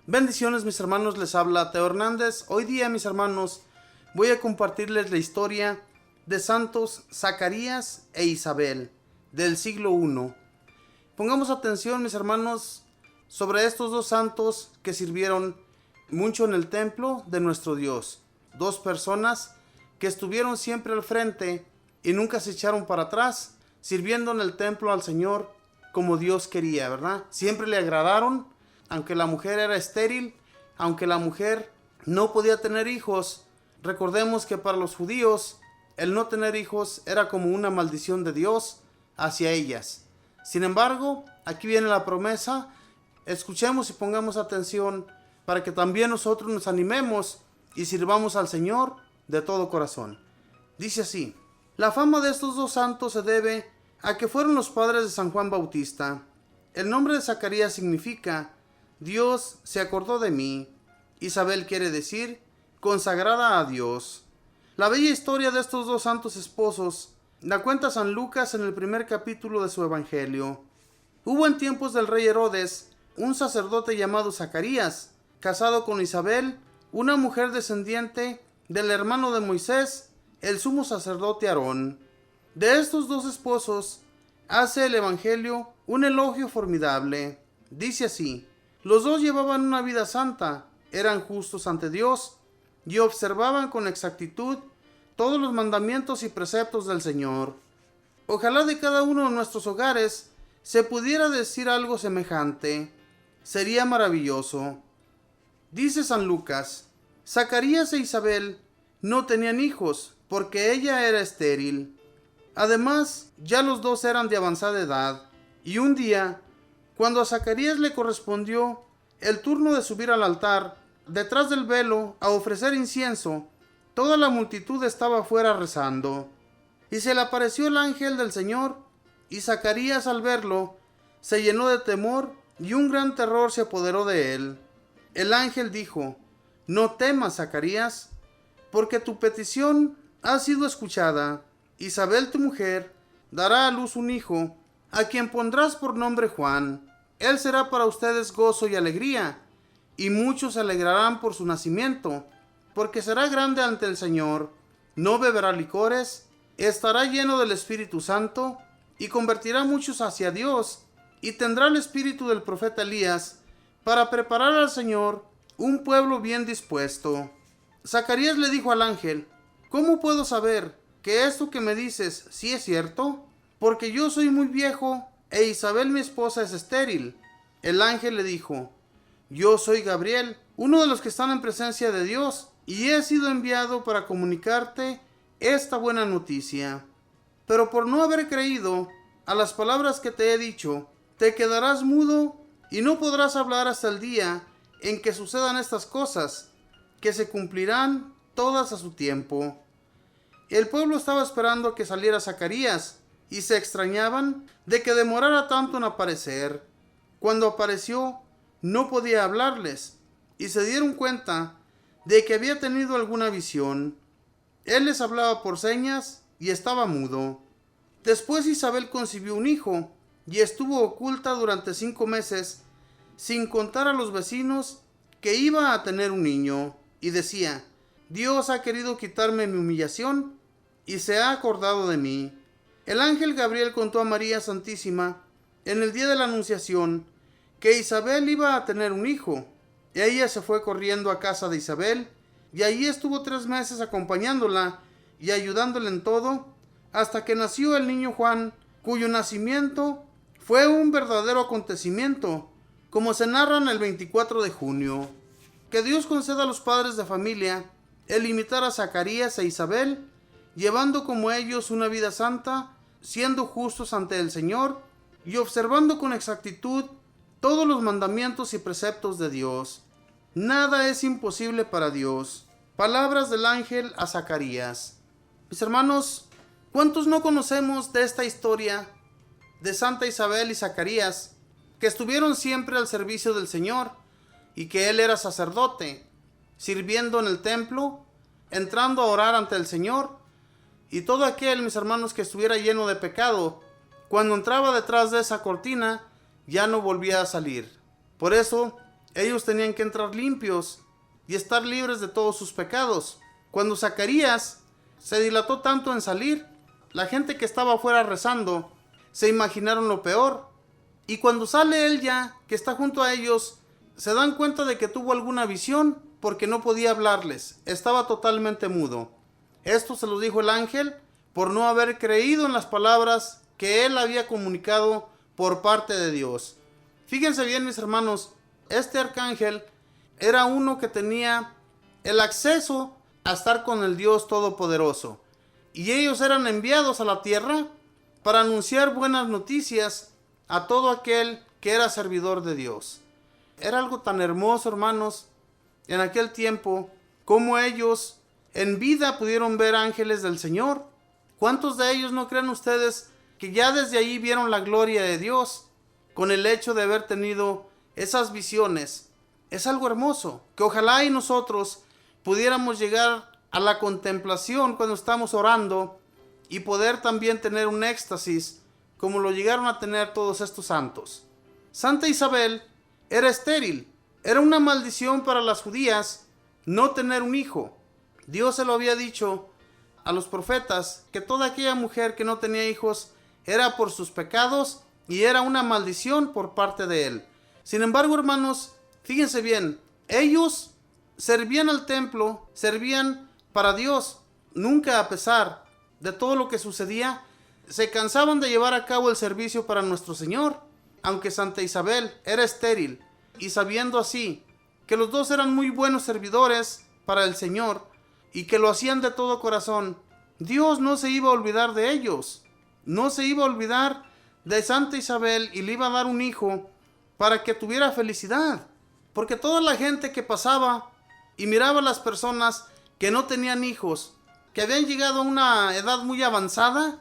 Bendiciones, mis hermanos, les habla Teo Hernández. Hoy día, mis hermanos, voy a compartirles la historia de santos Zacarías e Isabel del siglo I. Pongamos atención, mis hermanos, sobre estos dos santos que sirvieron mucho en el templo de nuestro Dios. Dos personas que estuvieron siempre al frente y nunca se echaron para atrás, sirviendo en el templo al Señor como Dios quería, ¿verdad? Siempre le agradaron. Aunque la mujer era estéril, aunque la mujer no podía tener hijos, recordemos que para los judíos el no tener hijos era como una maldición de Dios hacia ellas. Sin embargo, aquí viene la promesa. Escuchemos y pongamos atención para que también nosotros nos animemos y sirvamos al Señor de todo corazón. Dice así: la fama de estos dos santos se debe a que fueron los padres de San Juan Bautista. El nombre de Zacarías significa Dios se acordó de mí. Isabel quiere decir consagrada a Dios. La bella historia de estos dos santos esposos la cuenta San Lucas en el primer capítulo de su Evangelio. Hubo en tiempos del rey Herodes un sacerdote llamado Zacarías, casado con Isabel, una mujer descendiente del hermano de Moisés, el sumo sacerdote Aarón. De estos dos esposos hace el Evangelio un elogio formidable. Dice así: los dos llevaban una vida santa, eran justos ante Dios y observaban con exactitud todos los mandamientos y preceptos del Señor. Ojalá de cada uno de nuestros hogares se pudiera decir algo semejante. Sería maravilloso. Dice San Lucas: Zacarías e Isabel no tenían hijos porque ella era estéril. Además, ya los dos eran de avanzada edad, y un día, cuando a Zacarías le correspondió el turno de subir al altar, detrás del velo, a ofrecer incienso, toda la multitud estaba afuera rezando. Y se le apareció el ángel del Señor, y Zacarías al verlo, se llenó de temor, y un gran terror se apoderó de él. El ángel dijo: no temas, Zacarías, porque tu petición ha sido escuchada. Isabel, tu mujer, dará a luz un hijo, a quien pondrás por nombre Juan. Él será para ustedes gozo y alegría, y muchos se alegrarán por su nacimiento, porque será grande ante el Señor. No beberá licores, estará lleno del Espíritu Santo, y convertirá muchos hacia Dios, y tendrá el espíritu del profeta Elías, para preparar al Señor un pueblo bien dispuesto. Zacarías le dijo al ángel: ¿cómo puedo saber que esto que me dices sí es cierto? Porque yo soy muy viejo e Isabel mi esposa es estéril. El ángel le dijo: yo soy Gabriel, uno de los que están en presencia de Dios, y he sido enviado para comunicarte esta buena noticia. Pero por no haber creído a las palabras que te he dicho, te quedarás mudo y no podrás hablar hasta el día en que sucedan estas cosas, que se cumplirán todas a su tiempo. El pueblo estaba esperando que saliera Zacarías, y se extrañaban de que demorara tanto en aparecer. Cuando apareció, no podía hablarles, y se dieron cuenta de que había tenido alguna visión. Él les hablaba por señas y estaba mudo. Después Isabel concibió un hijo, y estuvo oculta durante 5 meses, sin contar a los vecinos que iba a tener un niño, y decía: Dios ha querido quitarme mi humillación, y se ha acordado de mí. El ángel Gabriel contó a María Santísima, en el día de la Anunciación, que Isabel iba a tener un hijo. Ella se fue corriendo a casa de Isabel, y allí estuvo 3 meses acompañándola y ayudándola en todo, hasta que nació el niño Juan, cuyo nacimiento fue un verdadero acontecimiento, como se narra en el 24 de junio. Que Dios conceda a los padres de familia el imitar a Zacarías e Isabel, llevando como ellos una vida santa, siendo justos ante el Señor y observando con exactitud todos los mandamientos y preceptos de Dios. Nada es imposible para Dios. Palabras del ángel a Zacarías. Mis hermanos, ¿cuántos no conocemos de esta historia de Santa Isabel y Zacarías, que estuvieron siempre al servicio del Señor, y que él era sacerdote, sirviendo en el templo, entrando a orar ante el Señor? Y todo aquel, mis hermanos, que estuviera lleno de pecado, cuando entraba detrás de esa cortina, ya no volvía a salir. Por eso, Ellos tenían que entrar limpios y estar libres de todos sus pecados. Cuando Zacarías se dilató tanto en salir, la gente que estaba afuera rezando se imaginaron lo peor. Y cuando sale él ya, que está junto a ellos, se dan cuenta de que tuvo alguna visión porque no podía hablarles. Estaba totalmente mudo. Esto se lo dijo el ángel por no haber creído en las palabras que él había comunicado por parte de Dios. Fíjense bien, mis hermanos, este arcángel era uno que tenía el acceso a estar con el Dios Todopoderoso. Y ellos eran enviados a la tierra para anunciar buenas noticias a todo aquel que era servidor de Dios. Era algo tan hermoso, hermanos, en aquel tiempo, como ellos en vida pudieron ver ángeles del Señor. ¿Cuántos de ellos no creen ustedes que ya desde allí vieron la gloria de Dios con el hecho de haber tenido esas visiones? Es algo hermoso, que ojalá y nosotros pudiéramos llegar a la contemplación cuando estamos orando y poder también tener un éxtasis como lo llegaron a tener todos estos santos. Santa Isabel era estéril. Era una maldición para las judías no tener un hijo. Dios se lo había dicho a los profetas que toda aquella mujer que no tenía hijos era por sus pecados y era una maldición por parte de él. Sin embargo, hermanos, fíjense bien, ellos servían al templo, servían para Dios. Nunca, a pesar de todo lo que sucedía, se cansaban de llevar a cabo el servicio para nuestro Señor. Aunque Santa Isabel era estéril, y sabiendo así que los dos eran muy buenos servidores para el Señor y que lo hacían de todo corazón, Dios no se iba a olvidar de ellos. No se iba a olvidar de Santa Isabel y le iba a dar un hijo para que tuviera felicidad. Porque toda la gente que pasaba y miraba a las personas que no tenían hijos, que habían llegado a una edad muy avanzada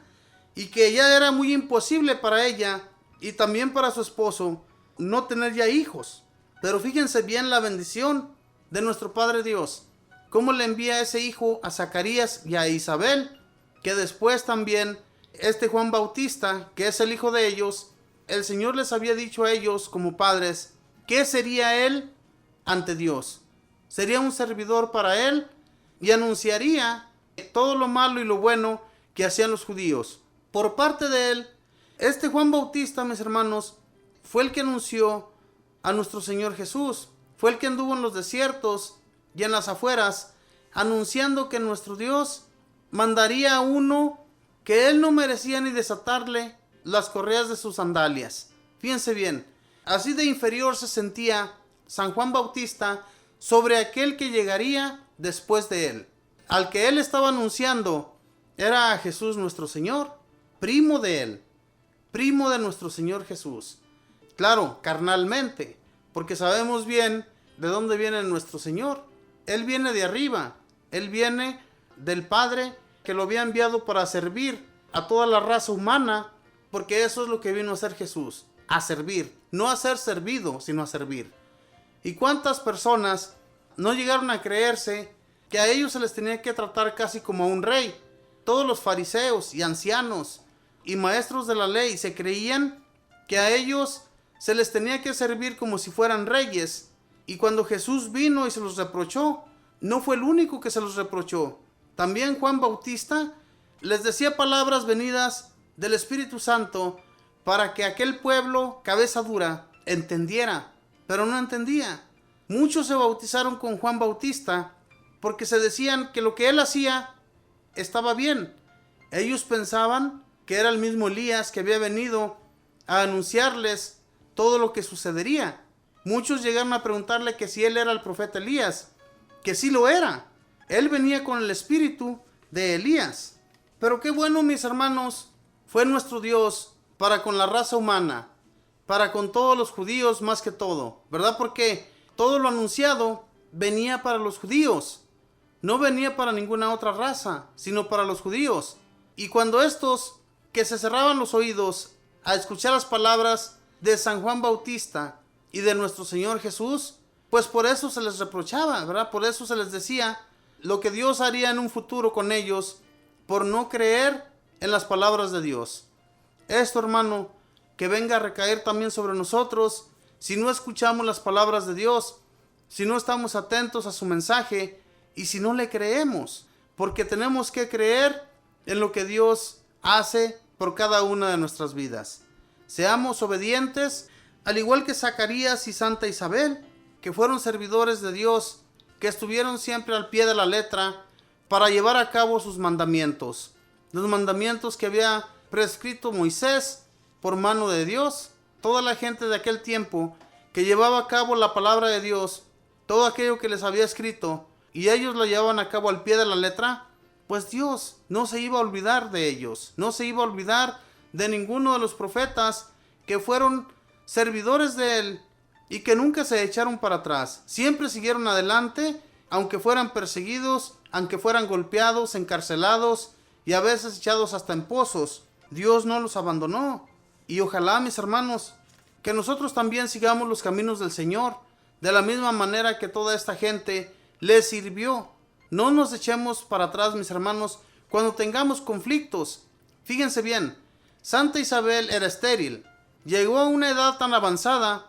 y que ya era muy imposible para ella y también para su esposo no tener ya hijos. Pero fíjense bien la bendición de nuestro Padre Dios, cómo le envía ese hijo a Zacarías y a Isabel, que después también Juan Bautista, que es el hijo de ellos, el Señor les había dicho a ellos como padres, ¿qué sería él ante Dios? Sería un servidor para él y anunciaría todo lo malo y lo bueno que hacían los judíos. Por parte de él, Juan Bautista, mis hermanos, fue el que anunció a nuestro Señor Jesús. Fue el que anduvo en los desiertos y en las afueras, anunciando que nuestro Dios mandaría a uno que él no merecía ni desatarle las correas de sus sandalias. Fíjense bien, así de inferior se sentía San Juan Bautista sobre aquel que llegaría después de él. Al que él estaba anunciando era a Jesús nuestro Señor, primo de él, primo de nuestro Señor Jesús. Claro, carnalmente, porque sabemos bien de dónde viene nuestro Señor. Él viene de arriba, él viene del Padre que lo había enviado para servir a toda la raza humana, porque eso es lo que vino a hacer Jesús, a servir, no a ser servido, sino a servir. ¿Y cuántas personas no llegaron a creerse que a ellos se les tenía que tratar casi como a un rey? Todos los fariseos y ancianos y maestros de la ley se creían que a ellos se les tenía que servir como si fueran reyes. Y cuando Jesús vino y se los reprochó, no fue el único que se los reprochó. También Juan Bautista les decía palabras venidas del Espíritu Santo para que aquel pueblo, cabeza dura, entendiera, pero no entendía. Muchos se bautizaron con Juan Bautista porque se decían que lo que él hacía estaba bien. Ellos pensaban que era el mismo Elías que había venido a anunciarles todo lo que sucedería. Muchos llegaron a preguntarle que si él era el profeta Elías, que sí lo era. Él venía con el espíritu de Elías. Pero qué bueno, mis hermanos, fue nuestro Dios para con la raza humana, para con todos los judíos más que todo, ¿verdad? Porque todo lo anunciado venía para los judíos, no venía para ninguna otra raza, sino para los judíos. Y cuando estos que se cerraban los oídos a escuchar las palabras de San Juan Bautista y de nuestro Señor Jesús, pues por eso se les reprochaba, ¿verdad? Por eso se les decía lo que Dios haría en un futuro con ellos por no creer en las palabras de Dios. Esto, hermano, que venga a recaer también sobre nosotros si no escuchamos las palabras de Dios, si no estamos atentos a su mensaje y si no le creemos, porque tenemos que creer en lo que Dios hace por cada una de nuestras vidas. Seamos obedientes, al igual que Zacarías y Santa Isabel, que fueron servidores de Dios, que estuvieron siempre al pie de la letra para llevar a cabo sus mandamientos, los mandamientos que había prescrito Moisés por mano de Dios. Toda la gente de aquel tiempo que llevaba a cabo la palabra de Dios, todo aquello que les había escrito, y ellos lo llevaban a cabo al pie de la letra, pues Dios no se iba a olvidar de ellos, no se iba a olvidar de ninguno de los profetas que fueron servidores de Él y que nunca se echaron para atrás. Siempre siguieron adelante, aunque fueran perseguidos, aunque fueran golpeados, encarcelados y a veces echados hasta en pozos. Dios no los abandonó. Y ojalá, mis hermanos, que nosotros también sigamos los caminos del Señor, de la misma manera que toda esta gente le sirvió. No nos echemos para atrás, mis hermanos, cuando tengamos conflictos. Fíjense bien, Santa Isabel era estéril. Llegó a una edad tan avanzada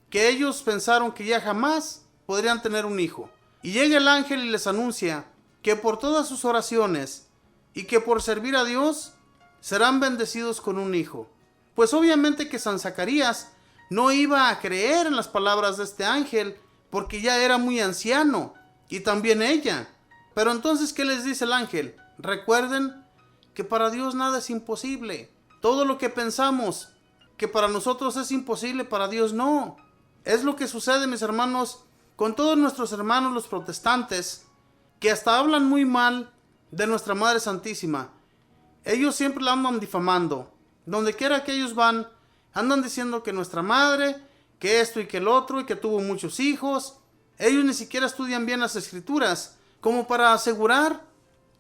que ellos pensaron que ya jamás podrían tener un hijo. Y llega el ángel y les anuncia que por todas sus oraciones y que por servir a Dios serán bendecidos con un hijo. Pues obviamente que San Zacarías no iba a creer en las palabras de este ángel porque ya era muy anciano, y también ella. Pero entonces, ¿qué les dice el ángel? Recuerden que para Dios nada es imposible. Todo lo que pensamos que para nosotros es imposible, para Dios no. Es lo que sucede, mis hermanos, con todos nuestros hermanos los protestantes, que hasta hablan muy mal de nuestra Madre Santísima. Ellos siempre la andan difamando. Donde quiera que ellos van, andan diciendo que nuestra madre, que esto y que el otro, y que tuvo muchos hijos. Ellos ni siquiera estudian bien las escrituras, como para asegurar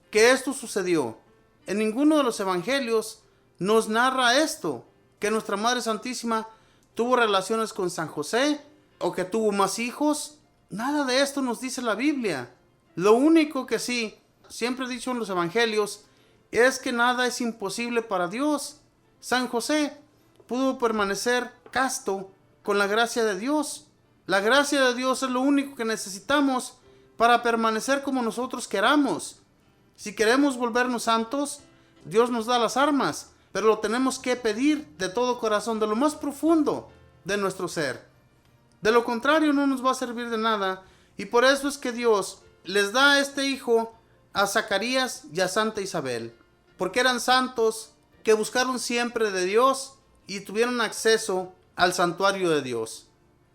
que esto sucedió. En ninguno de los evangelios nos narra esto, que nuestra Madre Santísima tuvo relaciones con San José, o que tuvo más hijos. Nada de esto nos dice la Biblia. Lo único que sí, siempre he dicho en los evangelios, es que nada es imposible para Dios. San José pudo permanecer casto con la gracia de Dios. La gracia de Dios es lo único que necesitamos para permanecer como nosotros queramos. Si queremos volvernos santos, Dios nos da las armas, pero lo tenemos que pedir de todo corazón, de lo más profundo de nuestro ser. De lo contrario, no nos va a servir de nada, y por eso es que Dios les da a este hijo a Zacarías y a Santa Isabel, porque eran santos que buscaron siempre de Dios y tuvieron acceso al santuario de Dios.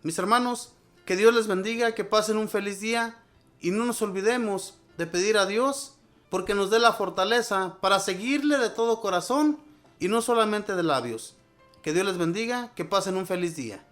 Mis hermanos, que Dios les bendiga, que pasen un feliz día y no nos olvidemos de pedir a Dios porque nos dé la fortaleza para seguirle de todo corazón y no solamente de labios. Que Dios les bendiga, que pasen un feliz día.